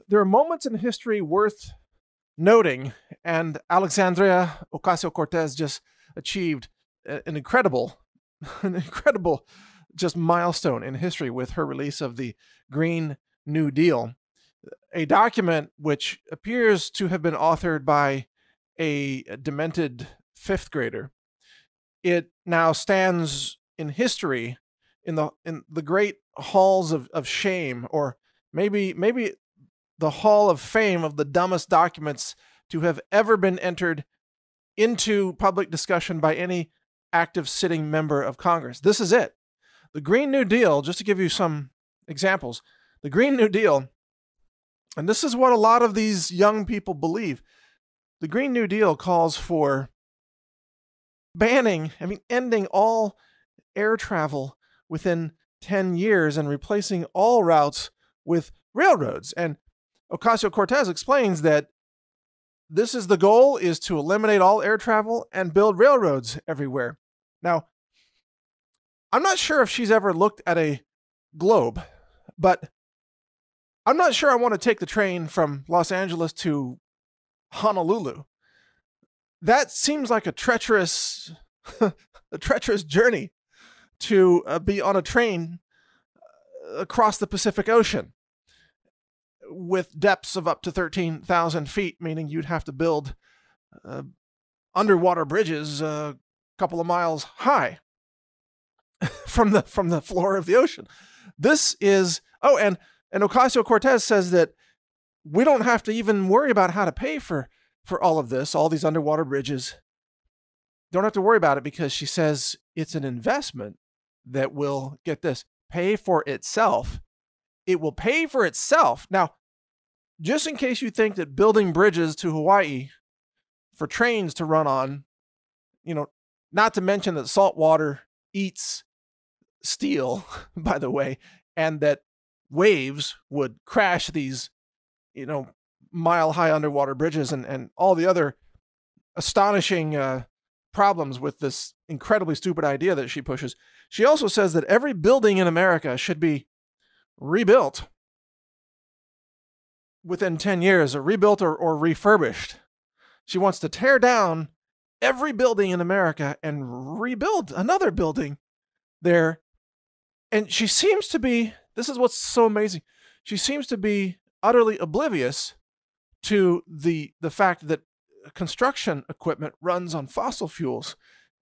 there are moments in history worth noting, and Alexandria Ocasio-Cortez just achieved an incredible, an incredible just milestone in history with her release of the Green New Deal, a document which appears to have been authored by a demented fifth grader. It now stands in history in the great halls of shame, or maybe the hall of fame of the dumbest documents to have ever been entered into public discussion by any active sitting member of Congress. This is it. The Green New Deal, just to give you some examples, the Green New Deal, and this is what a lot of these young people believe, the Green New Deal calls for ending all air travel within 10 years and replacing all routes with railroads. And Ocasio-Cortez explains that this is the goal, is to eliminate all air travel and build railroads everywhere. Now, I'm not sure if she's ever looked at a globe, but I'm not sure I want to take the train from Los Angeles to Honolulu. That seems like a treacherous journey to be on a train across the Pacific Ocean with depths of up to 13,000 feet, meaning you'd have to build underwater bridges a couple of miles high from the floor of the ocean. This is, and Ocasio-Cortez says that we don't have to even worry about how to pay for all of this, all these underwater bridges. Don't have to worry about it because she says it's an investment that will, get this, pay for itself. It will pay for itself. Now, just in case you think that building bridges to Hawaii for trains to run on, not to mention that salt water eats steel, by the way, and that waves would crash these, mile-high underwater bridges and all the other astonishing problems with this incredibly stupid idea that she pushes. She also says that every building in America should be rebuilt within 10 years, or rebuilt or refurbished. She wants to tear down every building in America and rebuild another building there. And she seems to be, this is what's so amazing, she seems to be utterly oblivious to the fact that construction equipment runs on fossil fuels.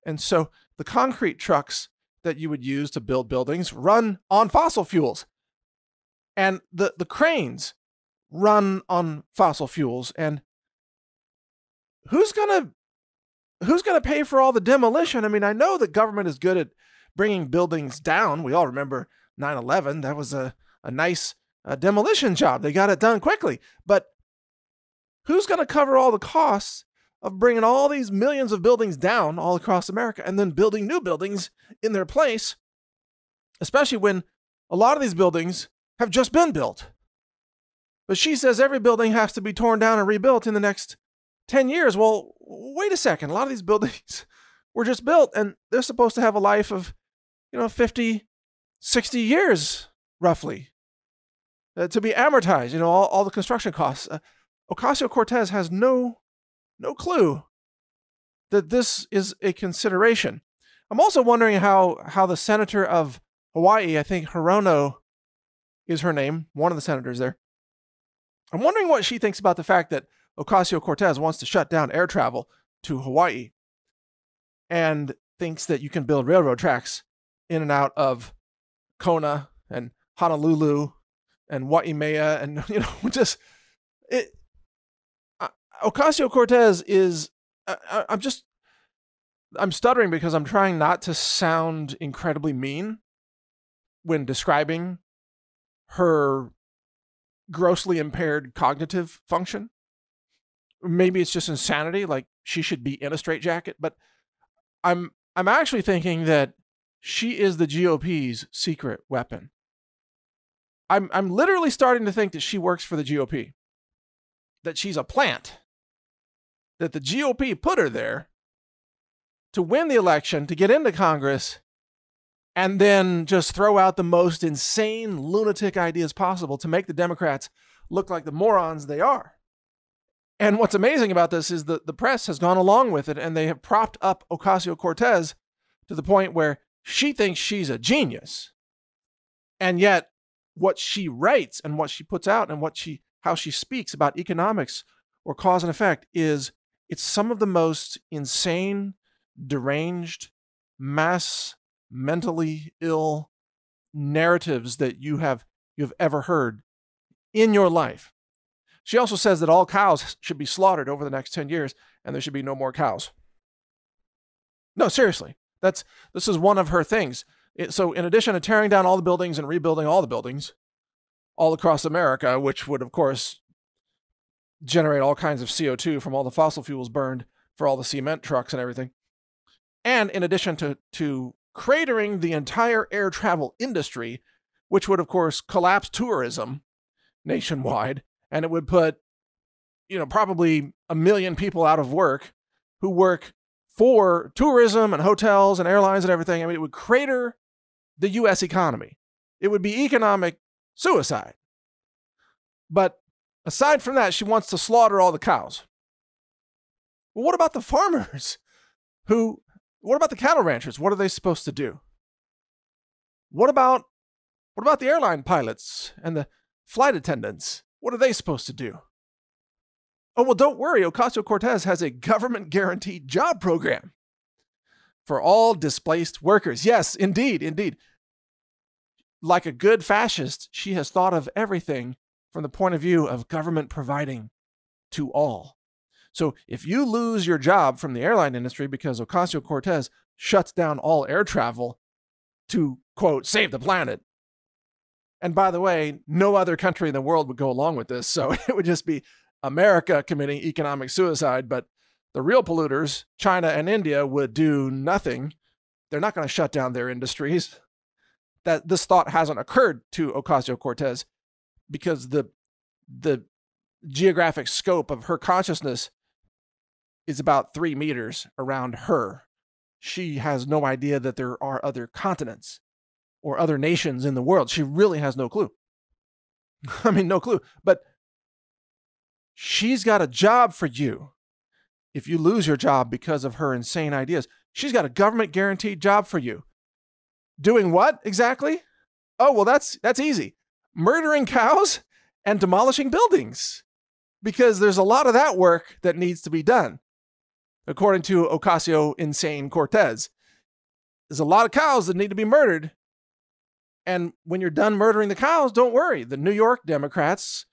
And so the concrete trucks that you would use to build buildings run on fossil fuels. And the cranes run on fossil fuels. And who's gonna pay for all the demolition? I mean, I know the government is good at bringing buildings down. We all remember 9/11. That was a nice demolition job. They got it done quickly. But who's going to cover all the costs of bringing all these millions of buildings down all across America and then building new buildings in their place, especially when a lot of these buildings have just been built? But she says every building has to be torn down and rebuilt in the next 10 years. Well, wait a second. A lot of these buildings were just built and they're supposed to have a life of, 50, 60 years, roughly, to be amortized, all the construction costs. Ocasio-Cortez has no clue that this is a consideration. I'm also wondering how the senator of Hawaii, I think Hirono is her name, one of the senators there. I'm wondering what she thinks about the fact that Ocasio-Cortez wants to shut down air travel to Hawaii and thinks that you can build railroad tracks in and out of Kona and Honolulu and Waimea and, Ocasio-Cortez is, I'm stuttering because I'm trying not to sound incredibly mean when describing her grossly impaired cognitive function. Maybe it's just insanity, like she should be in a straitjacket, but I'm actually thinking that she is the GOP's secret weapon. I'm literally starting to think that she works for the GOP, that she's a plant, that the GOP put her there to win the election, to get into Congress, and then just throw out the most insane lunatic ideas possible to make the Democrats look like the morons they are. And what's amazing about this is that the press has gone along with it, and they have propped up Ocasio-Cortez to the point where she thinks she's a genius. And yet what she writes and what she puts out and how she speaks about economics or cause and effect it's some of the most insane, deranged, mentally ill narratives that you've ever heard in your life. She also says that all cows should be slaughtered over the next 10 years and there should be no more cows. No, seriously. This is one of her things. So in addition to tearing down all the buildings and rebuilding all the buildings all across America, which would, of course, generate all kinds of CO2 from all the fossil fuels burned for all the cement trucks and everything, and in addition to cratering the entire air travel industry, which would, of course, collapse tourism nationwide, and it would put, probably 1 million people out of work who work for tourism and hotels and airlines and everything. I mean, it would crater the U.S. economy. It would be economic suicide. But aside from that, she wants to slaughter all the cows. Well, what about the farmers? What about the cattle ranchers? What are they supposed to do? What about the airline pilots and the flight attendants? What are they supposed to do? Oh, well, don't worry. Ocasio-Cortez has a government-guaranteed job program for all displaced workers. Yes, indeed. Like a good fascist, she has thought of everything from the point of view of government providing to all. So if you lose your job from the airline industry because Ocasio-Cortez shuts down all air travel to, quote, save the planet. And by the way, no other country in the world would go along with this. So it would just be America committing economic suicide. But the real polluters, China and India, would do nothing. They're not going to shut down their industries. That this thought hasn't occurred to Ocasio-Cortez because the geographic scope of her consciousness is about 3 meters around her. She has no idea that there are other continents or other nations in the world. She really has no clue. I mean, no clue. But she's got a job for you. If you lose your job because of her insane ideas, she's got a government guaranteed job for you. Doing what exactly? Oh, well, that's easy. Murdering cows and demolishing buildings. Because there's a lot of that work that needs to be done. According to Ocasio-Cortez, there's a lot of cows that need to be murdered. And when you're done murdering the cows, don't worry. The New York Democrats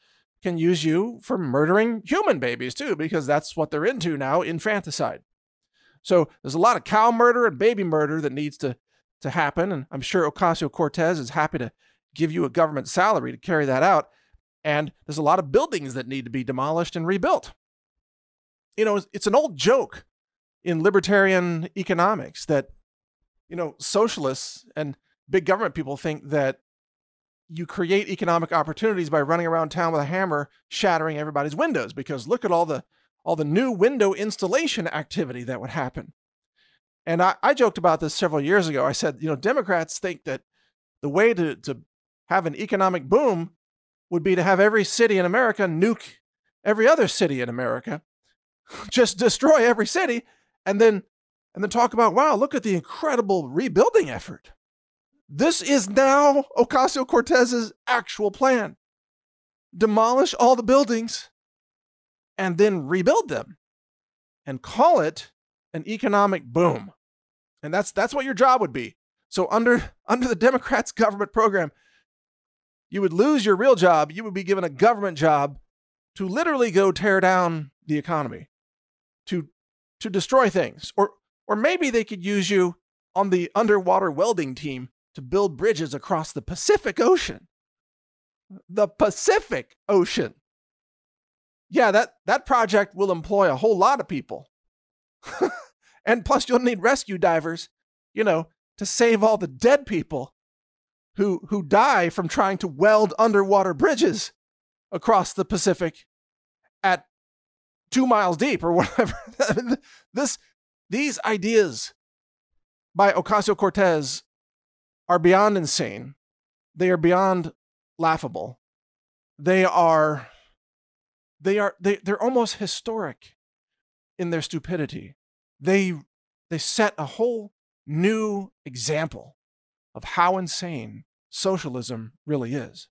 can use you for murdering human babies too, because that's what they're into now, infanticide. So there's a lot of cow murder and baby murder that needs to happen. And I'm sure Ocasio-Cortez is happy to give you a government salary to carry that out. And there's a lot of buildings that need to be demolished and rebuilt. It's an old joke in libertarian economics that, socialists and big government people think that you create economic opportunities by running around town with a hammer, shattering everybody's windows, because look at all the new window installation activity that would happen. And I joked about this several years ago. I said, Democrats think that the way to have an economic boom would be to have every city in America nuke every other city in America, just destroy every city, and then talk about, wow, look at the incredible rebuilding effort. This is now Ocasio-Cortez's actual plan. Demolish all the buildings and then rebuild them and call it an economic boom. And that's what your job would be. So under the Democrats' government program, you would lose your real job. You would be given a government job to literally go tear down the economy, to destroy things. Or maybe they could use you on the underwater welding team to build bridges across the Pacific Ocean. The Pacific Ocean. Yeah, that project will employ a whole lot of people. And plus you'll need rescue divers, to save all the dead people who die from trying to weld underwater bridges across the Pacific at 2 miles deep or whatever. These ideas by Ocasio-Cortez are beyond insane. They are beyond laughable. They're almost historic in their stupidity. They set a whole new example of how insane socialism really is.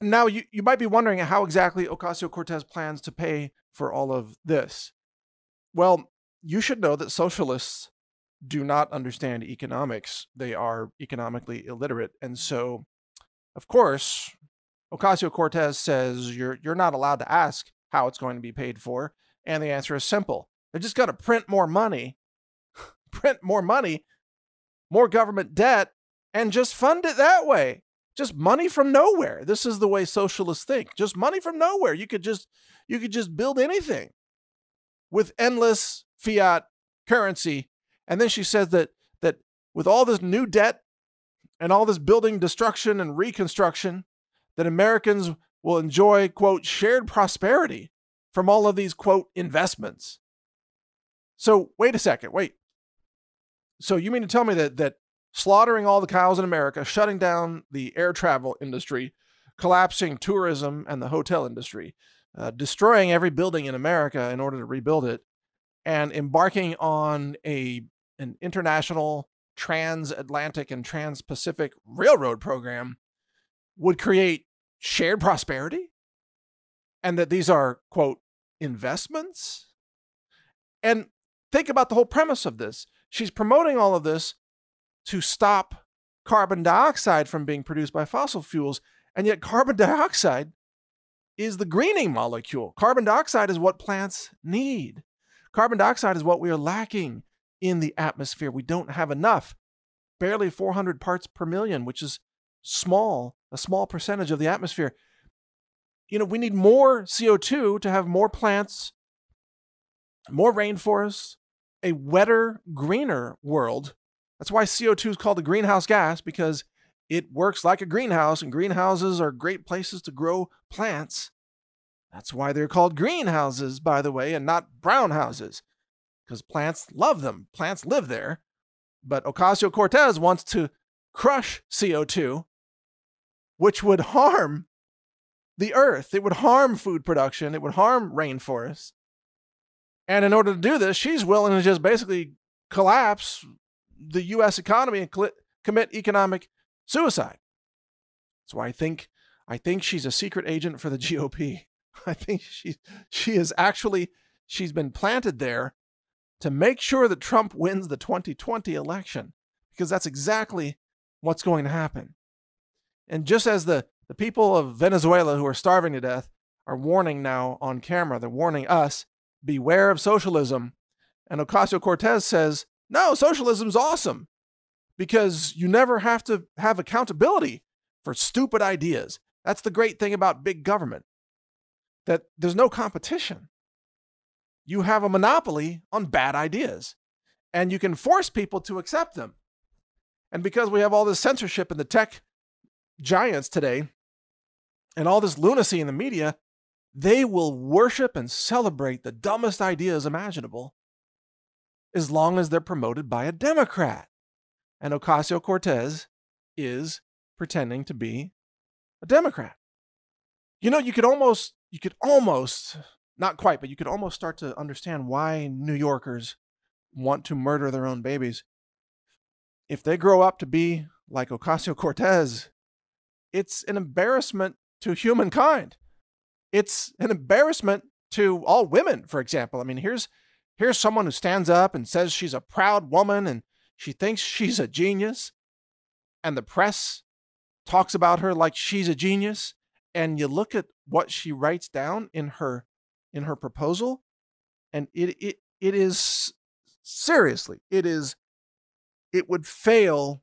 Now, you might be wondering how exactly Ocasio-Cortez plans to pay for all of this. Well, you should know that socialists do not understand economics. They are economically illiterate. And so, of course, Ocasio-Cortez says you're not allowed to ask how it's going to be paid for. And the answer is simple. They're just going to print more money, more government debt, and just fund it that way. Just money from nowhere. This is the way socialists think. Just money from nowhere. You could just build anything with endless fiat currency. And then she says that with all this new debt and all this building destruction and reconstruction, that Americans will enjoy, quote, shared prosperity from all of these, quote, investments. So wait a second. Wait. So you mean to tell me that slaughtering all the cows in America, shutting down the air travel industry, collapsing tourism and the hotel industry, destroying every building in America in order to rebuild it, and embarking on an international transatlantic and trans-Pacific railroad program would create shared prosperity? And that these are, quote, investments? And think about the whole premise of this. She's promoting all of this to stop carbon dioxide from being produced by fossil fuels, and yet carbon dioxide is the greening molecule. Carbon dioxide is what plants need. Carbon dioxide is what we are lacking in the atmosphere. We don't have enough. Barely 400 parts per million, which is a small percentage of the atmosphere. We need more CO2 to have more plants, more rainforests, a wetter, greener world. That's why CO2 is called a greenhouse gas, because it works like a greenhouse, and greenhouses are great places to grow plants. That's why they're called greenhouses, by the way, and not brown houses, because plants love them. Plants live there. But Ocasio-Cortez wants to crush CO2, which would harm the earth. It would harm food production. It would harm rainforests. And in order to do this, she's willing to just basically collapse the U.S. economy and commit economic suicide. That's why I think she's a secret agent for the GOP. I think she's been planted there to make sure that Trump wins the 2020 election, because that's exactly what's going to happen. And just as the people of Venezuela who are starving to death are warning now on camera, they're warning us, beware of socialism. And Ocasio-Cortez says, no, socialism's awesome because you never have to have accountability for stupid ideas. That's the great thing about big government, that there's no competition. You have a monopoly on bad ideas, and you can force people to accept them. And because we have all this censorship in the tech giants today and all this lunacy in the media, they will worship and celebrate the dumbest ideas imaginable as long as they're promoted by a Democrat. And Ocasio-Cortez is pretending to be a Democrat. You could almost, not quite, but you could almost start to understand why New Yorkers want to murder their own babies. If they grow up to be like Ocasio-Cortez, it's an embarrassment to humankind. It's an embarrassment to all women, for example. I mean, here's someone who stands up and says she's a proud woman and she thinks she's a genius, and the press talks about her like she's a genius, and you look at what she writes down in her proposal, and it is seriously, it would fail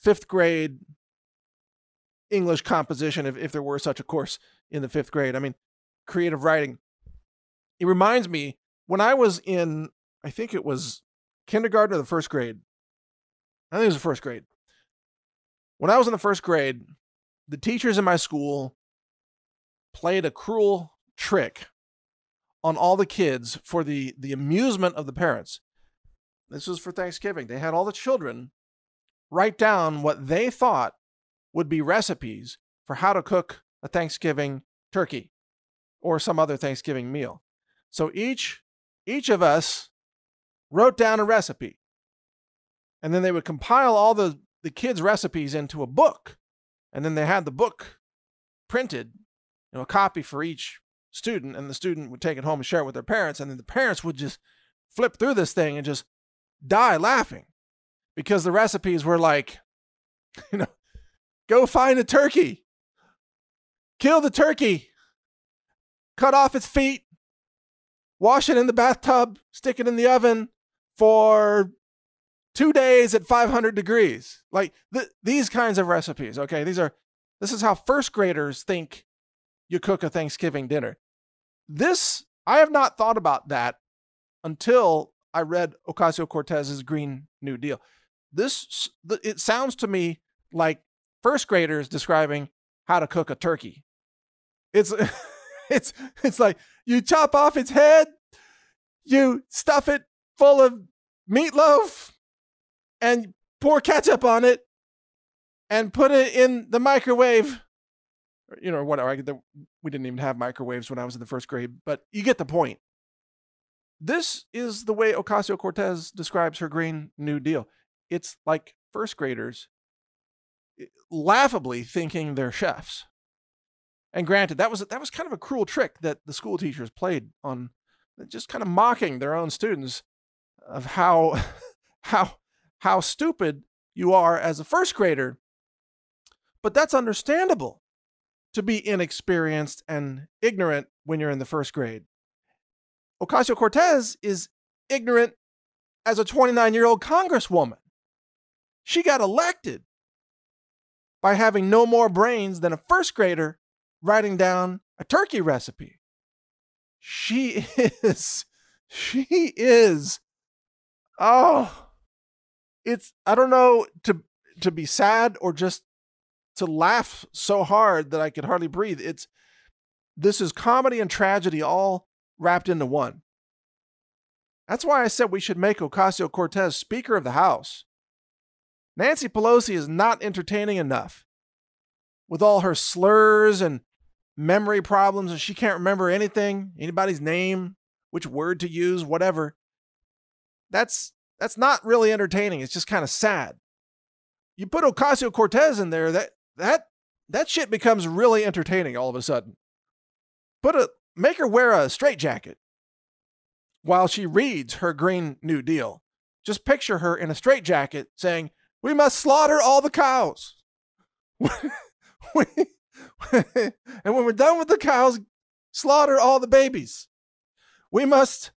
5th grade English composition if there were such a course in the 5th grade. I mean, creative writing. It reminds me when I was in, I think it was kindergarten or the 1st grade. I think it was the 1st grade. When I was in the 1st grade, the teachers in my school played a cruel trick on all the kids for the amusement of the parents. This was for Thanksgiving. They had all the children write down what they thought would be recipes for how to cook a Thanksgiving turkey or some other Thanksgiving meal. So each of us wrote down a recipe, and then they would compile all the kids' recipes into a book, and then they had the book printed, a copy for each student, and the student would take it home and share it with their parents, and then the parents would just flip through this thing and just die laughing because the recipes were like, go find a turkey, kill the turkey, cut off its feet, wash it in the bathtub, stick it in the oven for 2 days at 500 degrees. Like these kinds of recipes, okay? This is how first graders think you cook a Thanksgiving dinner. I have not thought about that until I read Ocasio-Cortez's Green New Deal. It sounds to me like first graders describing how to cook a turkey. It's like you chop off its head, you stuff it full of meatloaf, and pour ketchup on it, and put it in the microwave. Whatever. We didn't even have microwaves when I was in the first grade, but you get the point. This is the way Ocasio-Cortez describes her Green New Deal. It's like first graders laughably thinking they're chefs. And granted, that was kind of a cruel trick that the school teachers played on, just kind of mocking their own students of how stupid you are as a first grader. But that's understandable, to be inexperienced and ignorant when you're in the first grade. Ocasio-Cortez is ignorant as a 29-year-old congresswoman. She got elected by having no more brains than a first grader writing down a turkey recipe. She is, I don't know, to be sad or just to laugh so hard that I could hardly breathe. This is comedy and tragedy all wrapped into one. That's why I said we should make Ocasio-Cortez Speaker of the House. Nancy Pelosi is not entertaining enough with all her slurs and memory problems, and she can't remember anything, anybody's name, which word to use, whatever. That's not really entertaining. It's just kind of sad. You put Ocasio-Cortez in there, that shit becomes really entertaining all of a sudden. Make her wear a straitjacket while she reads her Green New Deal. Just picture her in a straitjacket saying, "We must slaughter all the cows." And when we're done with the cows, slaughter all the babies. We must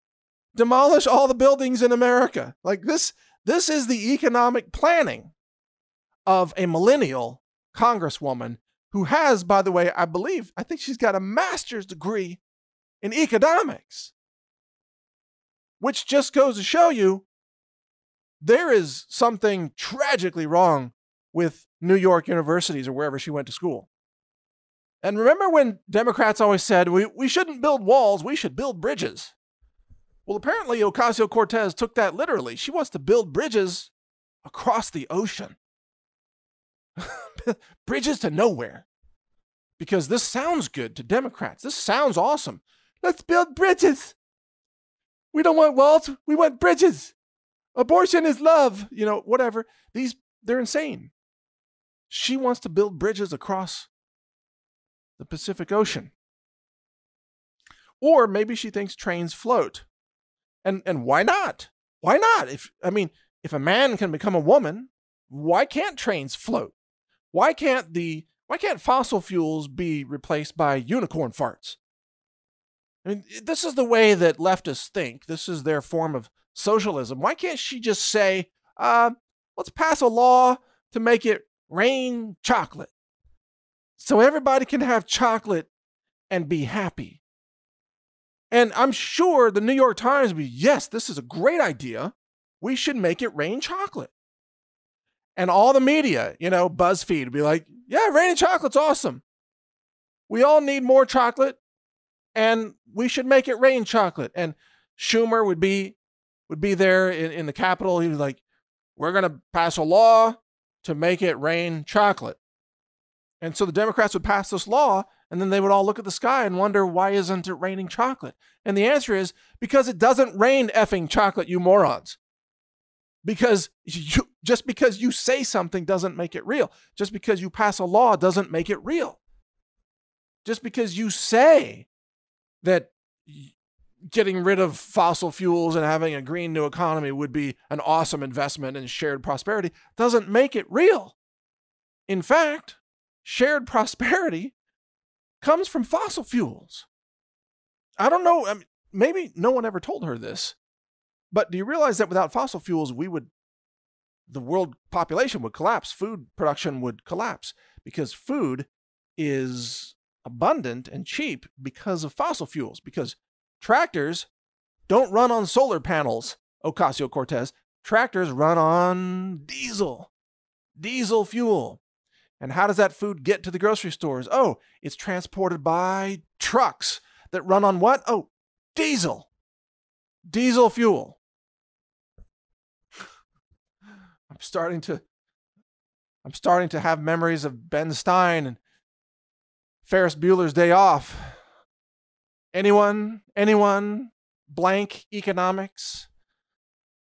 demolish all the buildings in America. Like this is the economic planning of a millennial congresswoman who has, by the way, I think she's got a master's degree in economics, which just goes to show you there is something tragically wrong with New York universities or wherever she went to school. And remember when Democrats always said, we shouldn't build walls, we should build bridges. Well, apparently Ocasio-Cortez took that literally. She wants to build bridges across the ocean. Bridges to nowhere. Because this sounds good to Democrats. This sounds awesome. Let's build bridges. We don't want walls, we want bridges. Abortion is love. Whatever. They're insane. She wants to build bridges across the Pacific Ocean. Or maybe she thinks trains float. And why not? Why not? If a man can become a woman, why can't trains float? Why can't fossil fuels be replaced by unicorn farts? This is the way that leftists think. This is their form of socialism. Why can't she just say, let's pass a law to make it rain chocolate so everybody can have chocolate and be happy? And I'm sure the New York Times would be, yes, this is a great idea. We should make it rain chocolate. And all the media, BuzzFeed would be like, yeah, raining chocolate's awesome. We all need more chocolate and we should make it rain chocolate. And Schumer would be there in the Capitol. He was like, we're going to pass a law to make it rain chocolate. And so the Democrats would pass this law, and then they would all look at the sky and wonder, why isn't it raining chocolate? And the answer is, because it doesn't rain effing chocolate, you morons. Because just because you say something doesn't make it real. Just because you pass a law doesn't make it real. Just because you say that getting rid of fossil fuels and having a green new economy would be an awesome investment in shared prosperity doesn't make it real. In fact, shared prosperity comes from fossil fuels. I don't know, I mean, maybe no one ever told her this, but do you realize that without fossil fuels, the world population would collapse, food production would collapse, because food is abundant and cheap because of fossil fuels, because tractors don't run on solar panels, Ocasio-Cortez. Tractors run on diesel fuel. And how does that food get to the grocery stores? Oh, it's transported by trucks that run on what? Oh, diesel fuel. I'm starting to have memories of Ben Stein and Ferris Bueller's Day Off. Anyone? Blank economics?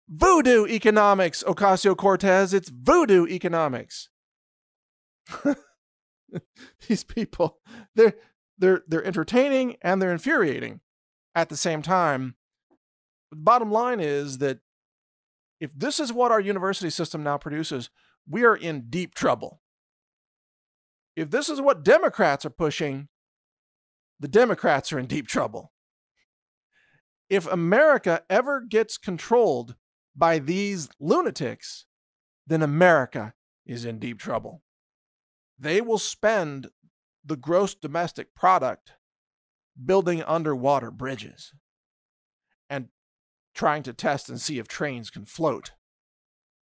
Voodoo economics, Ocasio-Cortez. It's voodoo economics. These people, they're entertaining and they're infuriating at the same time. The bottom line is that if this is what our university system now produces, we are in deep trouble. If this is what Democrats are pushing, the Democrats are in deep trouble. If America ever gets controlled by these lunatics, then America is in deep trouble. They will spend the gross domestic product building underwater bridges and trying to test and see if trains can float.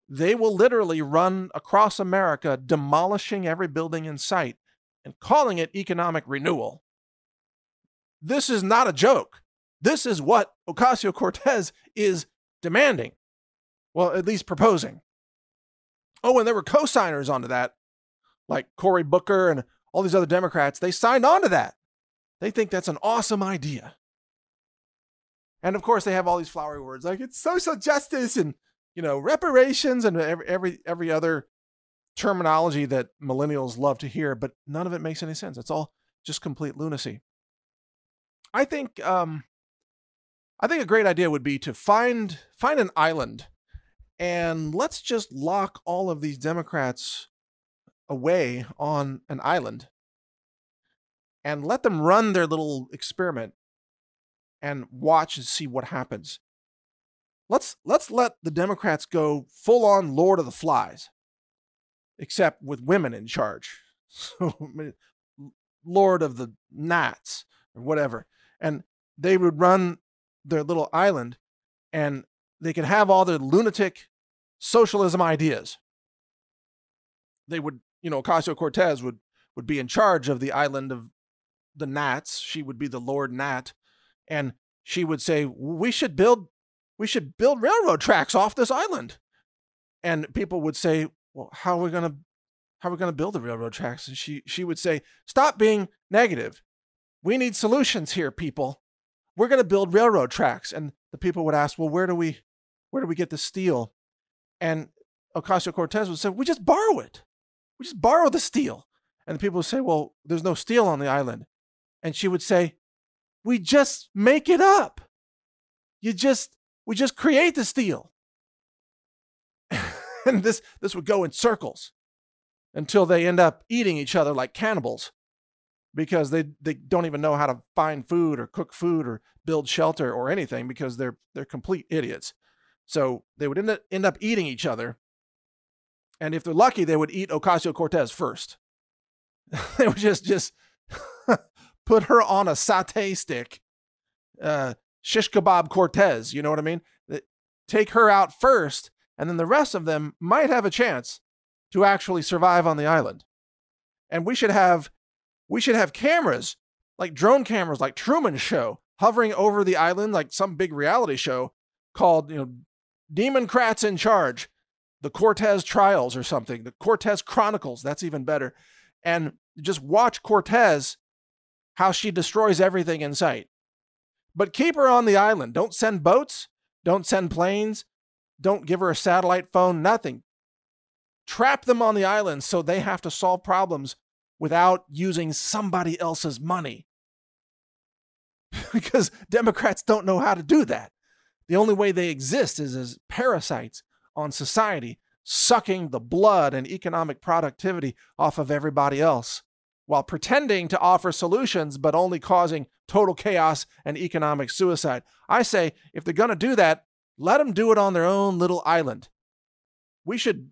They will literally run across America, demolishing every building in sight and calling it economic renewal. This is not a joke. This is what Ocasio-Cortez is demanding. Well, at least proposing. Oh, and there were co-signers onto that, like Cory Booker and all these other Democrats. They signed on to that. They think that's an awesome idea. And of course, they have all these flowery words like it's social justice and, reparations and every other terminology that millennials love to hear, but none of it makes any sense. It's all just complete lunacy. I think a great idea would be to find an island and let's just lock all of these Democrats away on an island and let them run their little experiment and watch and see what happens. Let's let the Democrats go full on Lord of the Flies, except with women in charge. So, Lord of the Gnats or whatever. And they would run their little island and they could have all their lunatic socialism ideas. They would, Ocasio-Cortez would be in charge of the island of the Gnats. She would be the Lord Gnat. And she would say, we should build railroad tracks off this island. And people would say, well, how are we going to build the railroad tracks? And she would say, stop being negative. We need solutions here, people. We're going to build railroad tracks. And the people would ask, well, where do we get the steel? And Ocasio-Cortez would say, we just borrow it. We just borrow the steel. And the people would say, well, there's no steel on the island. And she would say, we just make it up. We just create the steel. And this would go in circles until they end up eating each other like cannibals because they don't even know how to find food or cook food or build shelter or anything because they're complete idiots. So they would end up eating each other. And if they're lucky, they would eat Ocasio-Cortez first. They would just put her on a satay stick. Shish kebab Cortez, you know what I mean? Take her out first, and then the rest of them might have a chance to actually survive on the island. And we should have cameras, like drone cameras, like Truman Show, hovering over the island, like some big reality show called, Democrats in Charge. the Cortez Trials or something, the Cortez Chronicles. That's even better. And just watch Cortez, how she destroys everything in sight. But keep her on the island. Don't send boats. Don't send planes. Don't give her a satellite phone. Nothing. Trap them on the island so they have to solve problems without using somebody else's money. Because Democrats don't know how to do that. The only way they exist is as parasites on society, sucking the blood and economic productivity off of everybody else, while pretending to offer solutions, but only causing total chaos and economic suicide. I say, if they're going to do that, let them do it on their own little island. We should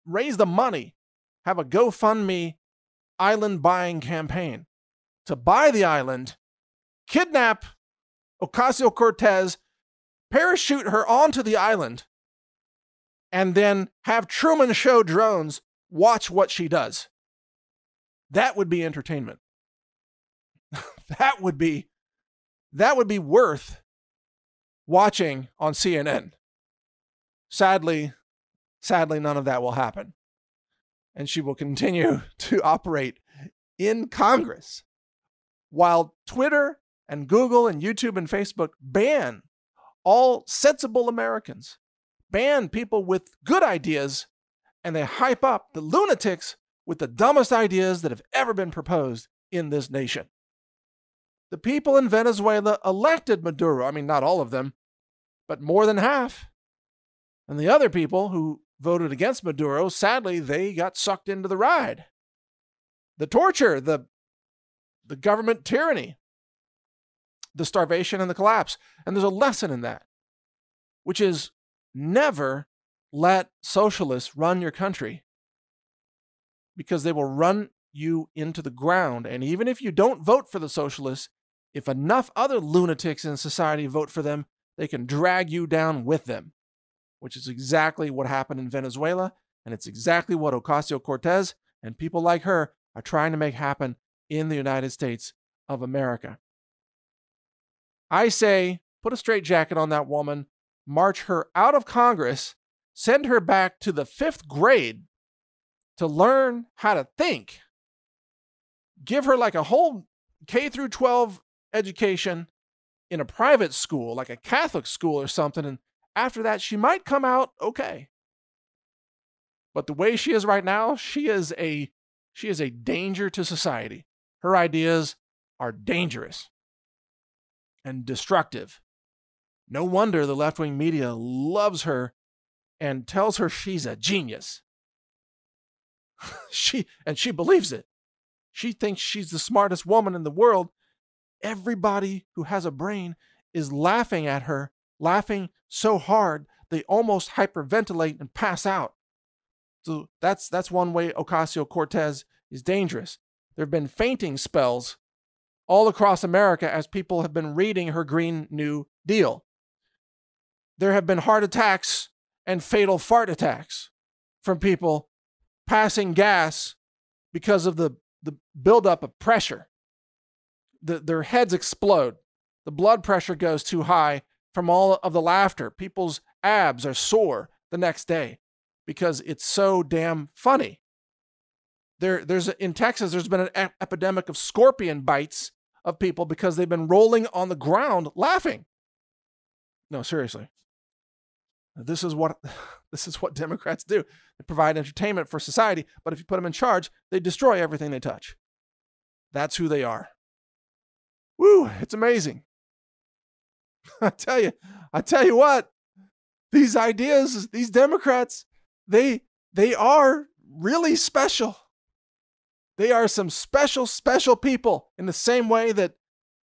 raise the money, have a GoFundMe island buying campaign to buy the island, kidnap Ocasio-Cortez, parachute her onto the island, and then have Truman Show drones watch what she does. That would be entertainment. That would be worth watching on CNN. Sadly, none of that will happen. And she will continue to operate in Congress while Twitter and Google and YouTube and Facebook ban all sensible Americans, ban people with good ideas, and they hype up the lunatics with the dumbest ideas that have ever been proposed in this nation. The people in Venezuela elected Maduro. I mean, not all of them, but more than half. And the other people who voted against Maduro, sadly, they got sucked into the ride. The torture, the government tyranny, the starvation and the collapse. And there's a lesson in that, which is never let socialists run your country, because they will run you into the ground. And even if you don't vote for the socialists, if enough other lunatics in society vote for them, they can drag you down with them, which is exactly what happened in Venezuela. And it's exactly what Ocasio-Cortez and people like her are trying to make happen in the United States of America. I say, put a straitjacket on that woman, march her out of Congress, send her back to the 5th grade to learn how to think. Give her like a whole K through 12 education in a private school, like a Catholic school or something, and after that, she might come out okay. But the way she is right now, she is a danger to society. Her ideas are dangerous and destructive. No wonder the left-wing media loves her and tells her she's a genius. She believes it. She thinks she's the smartest woman in the world. Everybody who has a brain is laughing at her, laughing so hard they almost hyperventilate and pass out. So that's one way Ocasio-Cortez is dangerous. There have been fainting spells all across America as people have been reading her Green New Deal. There have been heart attacks and fatal fart attacks from people passing gas because of the buildup of pressure. Their heads explode. The blood pressure goes too high from all of the laughter. People's abs are sore the next day because it's so damn funny. In Texas, there's been an epidemic of scorpion bites of people because they've been rolling on the ground laughing. No, seriously. This is what Democrats do. They provide entertainment for society, but if you put them in charge, they destroy everything they touch. That's who they are. Woo, it's amazing. I tell you what, these ideas, these Democrats, they are really special. They are some special people, in the same way that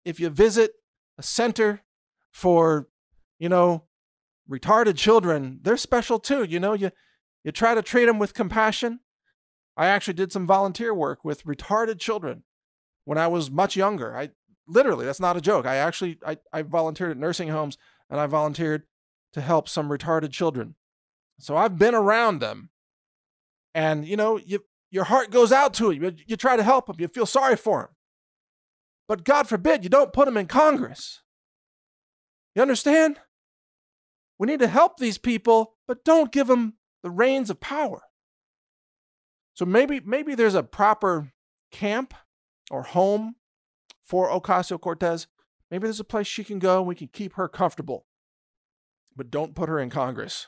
if you visit a center for, retarded children, they're special too. You try to treat them with compassion. I actually did some volunteer work with retarded children when I was much younger. Literally, that's not a joke. I volunteered at nursing homes, and I volunteered to help some retarded children. So I've been around them. And, your heart goes out to them. You try to help them. You feel sorry for them. But God forbid you don't put them in Congress. You understand? We need to help these people, but don't give them the reins of power. So maybe there's a proper camp or home for Ocasio-Cortez. Maybe there's a place she can go and we can keep her comfortable. But don't put her in Congress.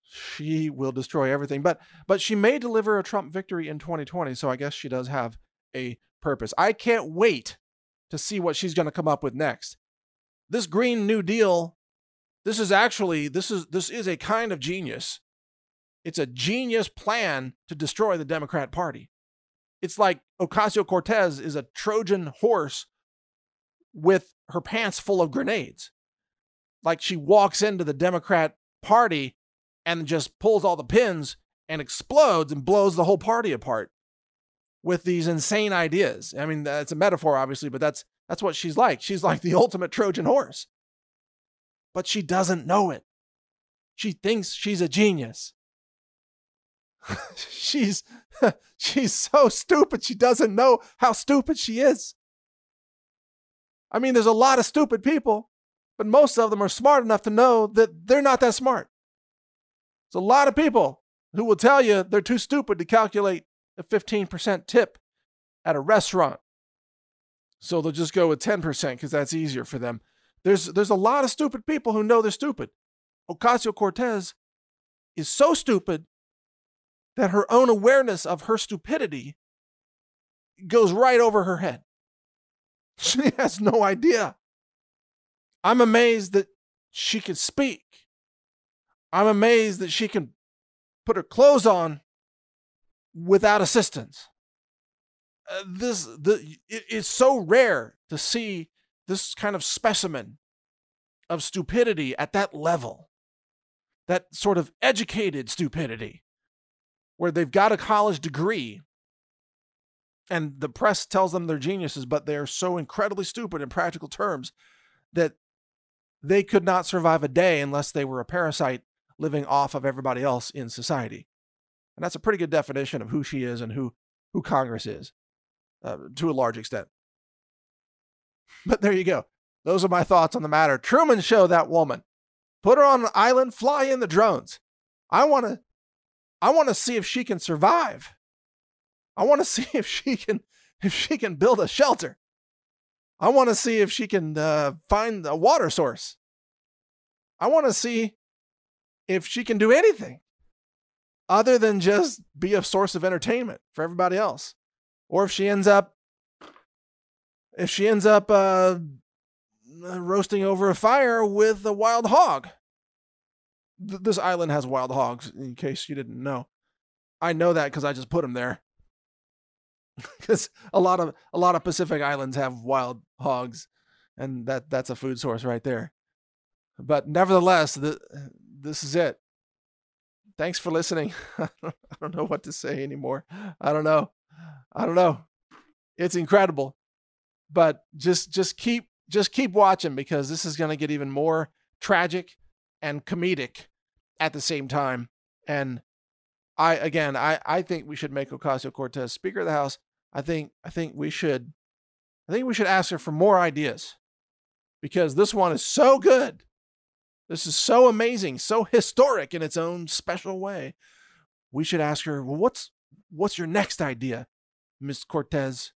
She will destroy everything. But she may deliver a Trump victory in 2020, so I guess she does have a purpose. I can't wait to see what she's going to come up with next. This Green New Deal, this is a kind of genius. It's a genius plan to destroy the Democrat Party. It's like Ocasio-Cortez is a Trojan horse with her pants full of grenades. Like she walks into the Democrat Party and just pulls all the pins and explodes and blows the whole party apart with these insane ideas. I mean, that's a metaphor, obviously, but that's what she's like. She's like the ultimate Trojan horse. But she doesn't know it. She thinks she's a genius. she's so stupid. She doesn't know how stupid she is. I mean, there's a lot of stupid people, but most of them are smart enough to know that they're not that smart. There's a lot of people who will tell you they're too stupid to calculate a 15% tip at a restaurant. So they'll just go with 10% because that's easier for them. There's a lot of stupid people who know they're stupid. Ocasio-Cortez is so stupid that her own awareness of her stupidity goes right over her head. She has no idea. I'm amazed that she can speak. I'm amazed that she can put her clothes on without assistance. It's so rare to see this kind of specimen of stupidity at that level, that sort of educated stupidity, where they've got a college degree and the press tells them they're geniuses, but they're so incredibly stupid in practical terms that they could not survive a day unless they were a parasite living off of everybody else in society. And that's a pretty good definition of who she is and who Congress is, to a large extent. But there you go. Those are my thoughts on the matter. Truman Show that woman. Put her on an island, fly in the drones. I want to see if she can survive. I want to see if she can build a shelter. I want to see if she can find a water source. I want to see if she can do anything other than just be a source of entertainment for everybody else. Or if she ends up roasting over a fire with a wild hog. This island has wild hogs, in case you didn't know. I know that because I just put them there. Because a lot of Pacific islands have wild hogs, and that's a food source right there. But nevertheless, this is it. Thanks for listening. I don't know what to say anymore. I don't know. It's incredible. But just keep watching, because this is going to get even more tragic and comedic at the same time. And I think we should make Ocasio-Cortez Speaker of the House. I think we should ask her for more ideas, because this one is so good. This is so amazing, so historic in its own special way. We should ask her, well, what's your next idea, Ms. Cortez?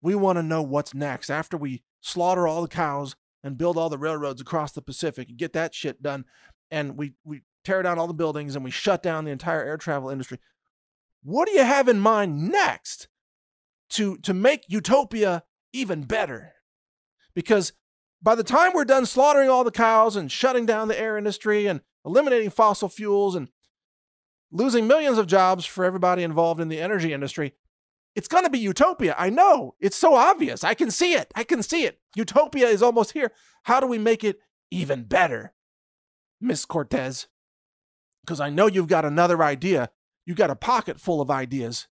We want to know what's next after we slaughter all the cows and build all the railroads across the Pacific and get that shit done, and we tear down all the buildings and we shut down the entire air travel industry. What do you have in mind next to make utopia even better? Because by the time we're done slaughtering all the cows and shutting down the air industry and eliminating fossil fuels and losing millions of jobs for everybody involved in the energy industry, it's going to be utopia. I know. It's so obvious. I can see it. Utopia is almost here. How do we make it even better, Miss Cortez? Because I know you've got another idea. You've got a pocket full of ideas.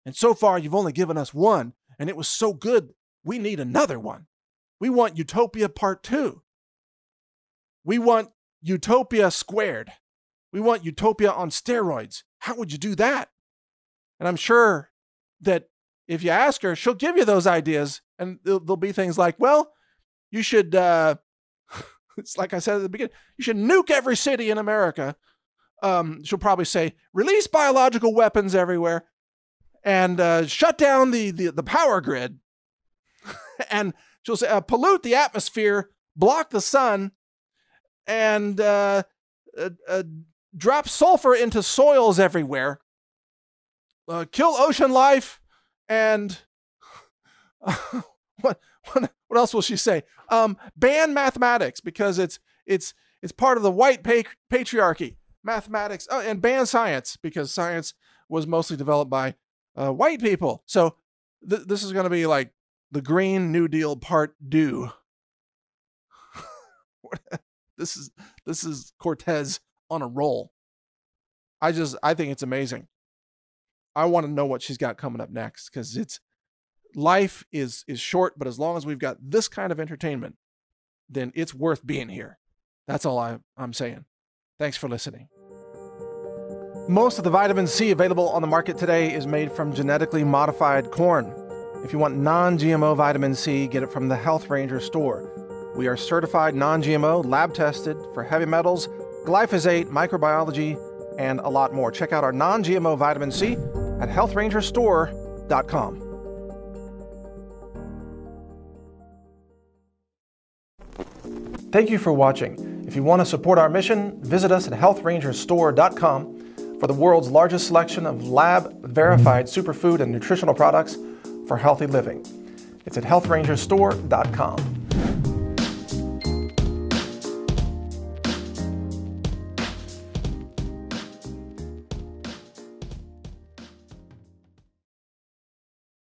And so far, you've only given us one, and it was so good, we need another one. We want Utopia Part 2. We want Utopia squared. We want Utopia on steroids. How would you do that? And I'm sure that if you ask her, she'll give you those ideas. And there'll be things like, well, you should, it's like I said at the beginning, you should nuke every city in America she'll probably say, release biological weapons everywhere and shut down the power grid. And she'll say, pollute the atmosphere, block the sun, and drop sulfur into soils everywhere, kill ocean life, and what else will she say? Ban mathematics because it's part of the white patriarchy. Mathematics, and ban science because science was mostly developed by white people. So this is going to be like the Green New Deal Part 2. This is Cortez on a roll. I think it's amazing. I want to know what she's got coming up next because life is short, but as long as we've got this kind of entertainment, then it's worth being here. That's all I'm saying. Thanks for listening. Most of the vitamin C available on the market today is made from genetically modified corn. If you want non-GMO vitamin C, get it from the Health Ranger store. We are certified non-GMO, lab tested for heavy metals, glyphosate, microbiology, and a lot more. Check out our non-GMO vitamin C at healthrangerstore.com. Thank you for watching. If you want to support our mission, visit us at healthrangerstore.com for the world's largest selection of lab-verified superfood and nutritional products for healthy living. It's at healthrangerstore.com.